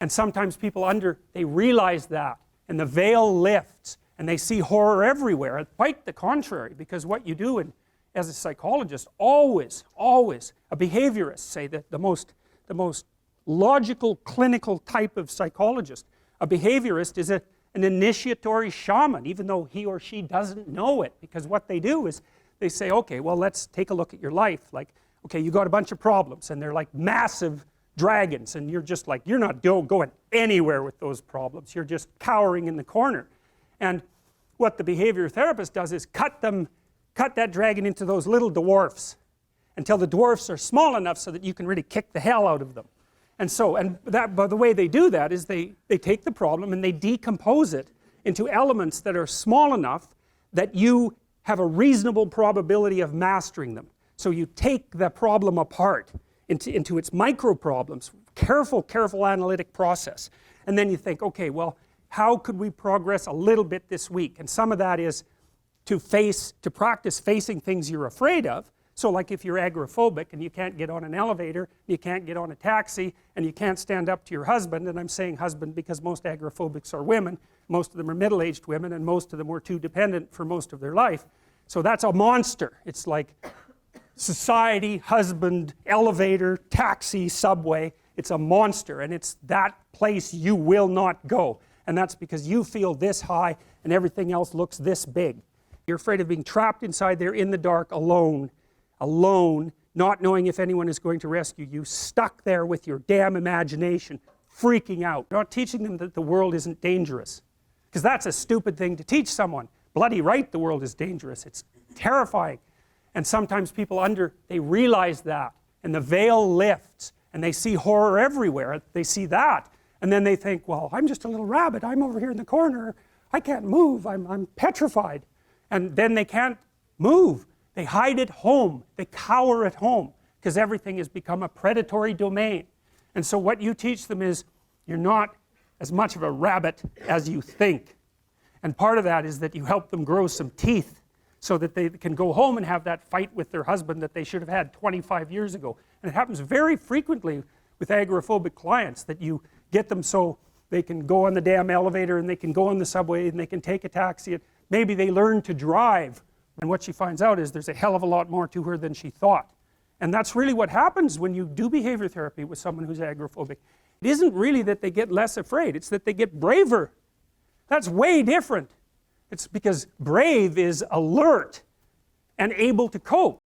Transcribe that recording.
And sometimes people they realize that, and the veil lifts, and they see horror everywhere. Quite the contrary, because what you do as a psychologist, always, a behaviorist, say that the most logical, clinical type of psychologist, a behaviorist is an initiatory shaman, even though he or she doesn't know it, because what they do is they say, okay, well, let's take a look at your life. Like, okay, you got a bunch of problems, and they're like massive dragons, and you're just like, you're not going anywhere with those problems. You're just cowering in the corner. And what the behavior therapist does is cut that dragon into those little dwarfs until the dwarfs are small enough so that you can really kick the hell out of them. And by the way they do that is they take the problem and they decompose it into elements that are small enough that you have a reasonable probability of mastering them. So you take the problem apart into its micro problems, careful analytic process. And then you think, okay, well, how could we progress a little bit this week? And some of that is to practice facing things you're afraid of. So like if you're agoraphobic and you can't get on an elevator, you can't get on a taxi, and you can't stand up to your husband, and I'm saying husband because most agoraphobics are women, most of them are middle-aged women, and most of them were too dependent for most of their life. So that's a monster. It's like society, husband, elevator, taxi, subway. It's a monster, and it's that place you will not go. And that's because you feel this high and everything else looks this big. You're afraid of being trapped inside there in the dark alone, not knowing if anyone is going to rescue you, stuck there with your damn imagination, freaking out. You're not teaching them that the world isn't dangerous, because that's a stupid thing to teach someone. Bloody right, the world is dangerous. It's terrifying. And sometimes people they realize that, and the veil lifts, and they see horror everywhere. They see that, and then they think, well, I'm just a little rabbit. I'm over here in the corner. I can't move. I'm petrified. And then they can't move. They hide at home. They cower at home, because everything has become a predatory domain. And so what you teach them is, you're not as much of a rabbit as you think. And part of that is that you help them grow some teeth so that they can go home and have that fight with their husband that they should have had 25 years ago. And it happens very frequently with agoraphobic clients, that you get them so they can go on the damn elevator, and they can go on the subway, and they can take a taxi, and maybe they learn to drive. And what she finds out is there's a hell of a lot more to her than she thought. And that's really what happens when you do behavior therapy with someone who's agoraphobic. It isn't really that they get less afraid, it's that they get braver. That's way different. It's because brave is alert and able to cope.